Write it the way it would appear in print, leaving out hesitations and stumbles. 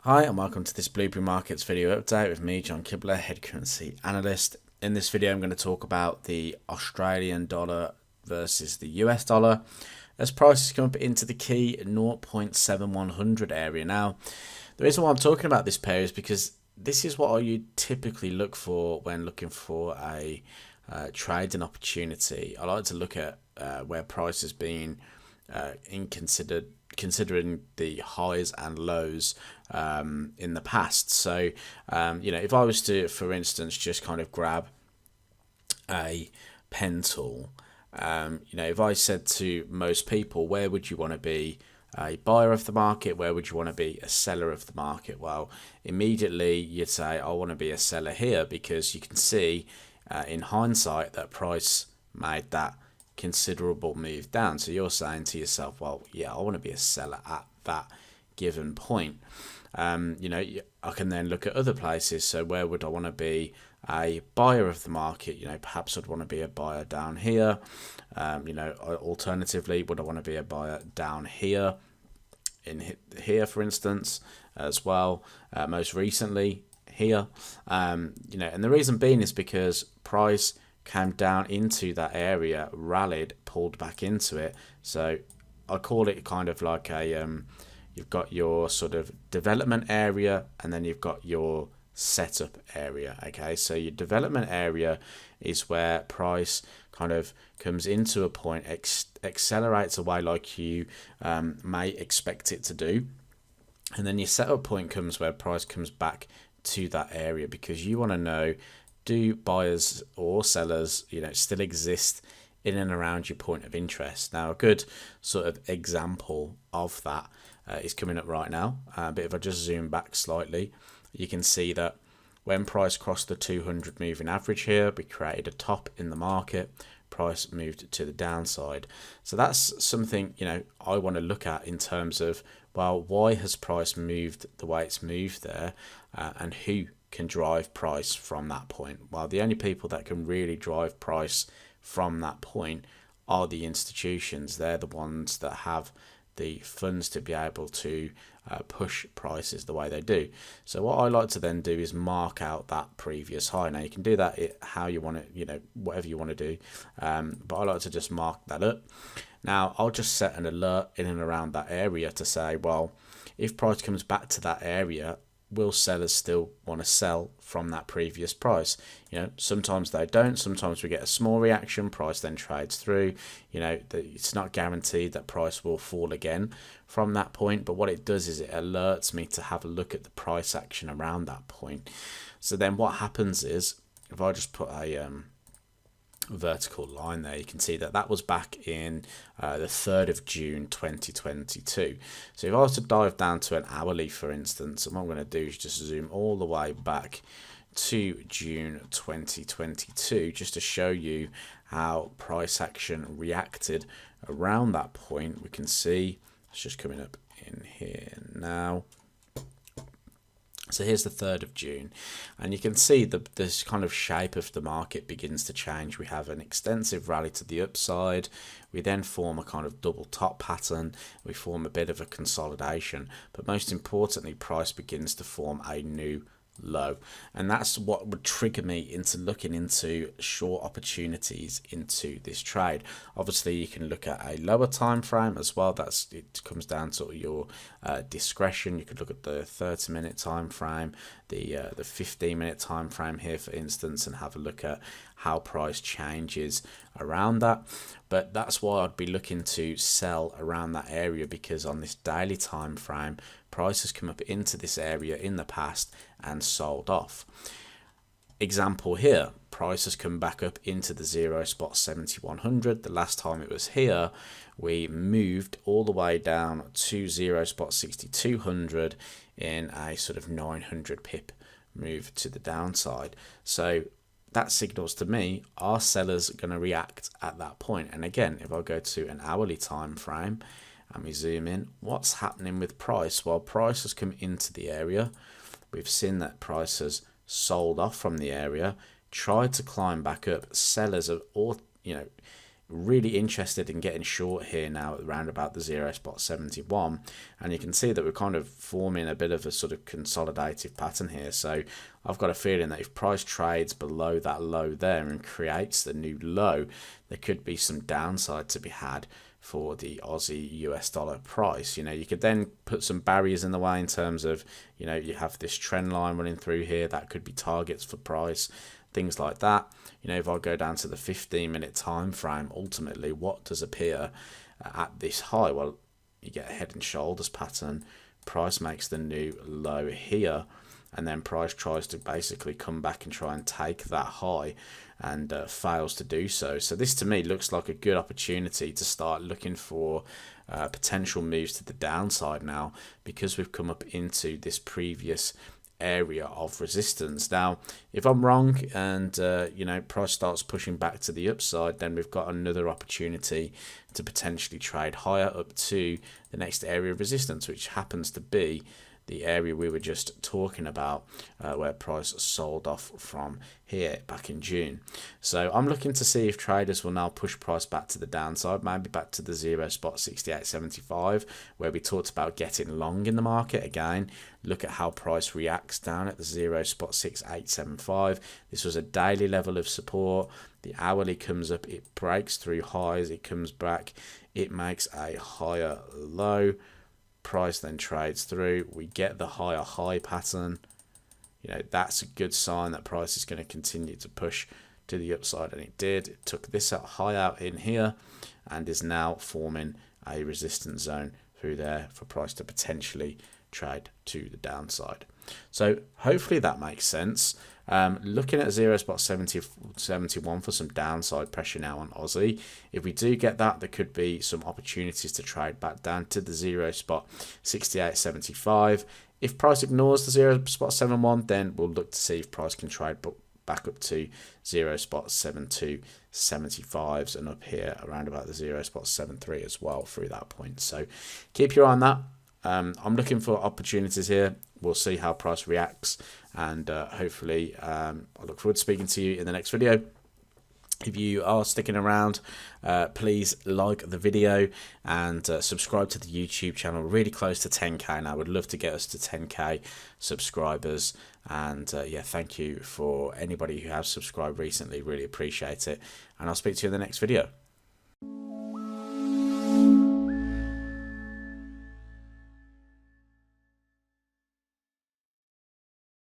Hi and welcome to this Blueprint Markets video update with me, John Kibler, head currency analyst. In this video I'm going to talk about the Australian dollar versus the US dollar as prices come up into the key 0.7100 area. Now, the reason why I'm talking about this pair is because this is what you typically look for when looking for a trading opportunity. I like to look at where price has been considering the highs and lows in the past. So if I was to, for instance, just kind of grab a pen tool, if I said to most people, where would you want to be a buyer of the market, where would you want to be a seller of the market? Well, immediately you'd say I want to be a seller here, because you can see in hindsight that price made that considerable move down. So you're saying to yourself, well, yeah, I want to be a seller at that given point. I can then look at other places. So where would I want to be a buyer of the market? Perhaps I'd want to be a buyer down here. Alternatively, would I want to be a buyer down here, in here, for instance, as well? Most recently here, and the reason being is because price came down into that area, rallied, pulled back into it. So I call it kind of like a you've got your sort of development area, and then you've got your setup area. Okay, so your development area is where price kind of comes into a point, accelerates away like you may expect it to do, and then your setup point comes where price comes back to that area, because you want to know, do buyers or sellers still exist in and around your point of interest? Now, a good sort of example of that is coming up right now. But if I just zoom back slightly, you can see that when price crossed the 200 moving average here, we created a top in the market. Price moved to the downside. So that's something I want to look at in terms of, well, why has price moved the way it's moved there, and who can drive price from that point? Well, the only people that can really drive price from that point are the institutions. They're the ones that have the funds to be able to push prices the way they do. So what I like to then do is mark out that previous high. Now you can do that how you want it, whatever you want to do, but I like to just mark that up. Now I'll just set an alert in and around that area to say, well, if price comes back to that area, will sellers still want to sell from that previous price? Sometimes they don't. Sometimes we get a small reaction, price then trades through. It's not guaranteed that price will fall again from that point, but what it does is it alerts me to have a look at the price action around that point. So then what happens is, if I just put a vertical line there, you can see that was back in the 3rd of June 2022. So if I was to dive down to an hourly, for instance, and what I'm going to do is just zoom all the way back to June 2022, just to show you how price action reacted around that point. We can see it's just coming up in here now. So here's the 3rd of June, and you can see this kind of shape of the market begins to change. We have an extensive rally to the upside. We then form a kind of double top pattern. We form a bit of a consolidation, but most importantly, price begins to form a new low, and that's what would trigger me into looking into short opportunities into this trade. Obviously you can look at a lower time frame as well. It comes down to your discretion. You could look at the 30-minute time frame, the 15-minute time frame here, for instance, and have a look at how price changes around that. But that's why I'd be looking to sell around that area, because on this daily time frame, price has come up into this area in the past and sold off. Example here, price has come back up into the 0.7100. The last time it was here, we moved all the way down to 0.6200 in a sort of 900 pip move to the downside. So that signals to me, are sellers going to react at that point? And again, if I go to an hourly time frame and we zoom in, what's happening with price? Well, price has come into the area. We've seen that price has sold off from the area, tried to climb back up. Sellers are all, really interested in getting short here now at around about the 0.71, and you can see that we're kind of forming a bit of a sort of consolidative pattern here. So I've got a feeling that if price trades below that low there and creates the new low, there could be some downside to be had for the Aussie US dollar price. You know, you could then put some barriers in the way in terms of, you know, you have this trend line running through here, that could be targets for price, things like that. You know, if I go down to the 15-minute time frame, ultimately what does appear at this high? Well, you get a head and shoulders pattern, price makes the new low here, and then price tries to basically come back and try and take that high, and fails to do so. So this to me looks like a good opportunity to start looking for potential moves to the downside now, because we've come up into this previous area of resistance. Now, if I'm wrong and you know, price starts pushing back to the upside, then we've got another opportunity to potentially trade higher up to the next area of resistance, which happens to be the area we were just talking about, where price sold off from here back in June. So I'm looking to see if traders will now push price back to the downside, maybe back to the 0.6875, where we talked about getting long in the market. Again, look at how price reacts down at the 0.6875. This was a daily level of support. The hourly comes up, it breaks through highs, it comes back, it makes a higher low. Price then trades through, we get the higher high pattern. You know, that's a good sign that price is going to continue to push to the upside, and it did. It took this high out in here and is now forming a resistance zone through there for price to potentially trade to the downside. So hopefully that makes sense. Looking at 0.71 for some downside pressure now on Aussie. If we do get that, there could be some opportunities to trade back down to the 0.6875. If price ignores the 0.71, then we'll look to see if price can trade back up to 0.7275s and up here around about the 0.73 as well through that point. So keep your eye on that. I'm looking for opportunities here. We'll see how price reacts, and hopefully I look forward to speaking to you in the next video. If you are sticking around, please like the video and subscribe to the YouTube channel. We're really close to 10k now. I would love to get us to 10k subscribers, and yeah, thank you for anybody who has subscribed recently. Really appreciate it, and I'll speak to you in the next video.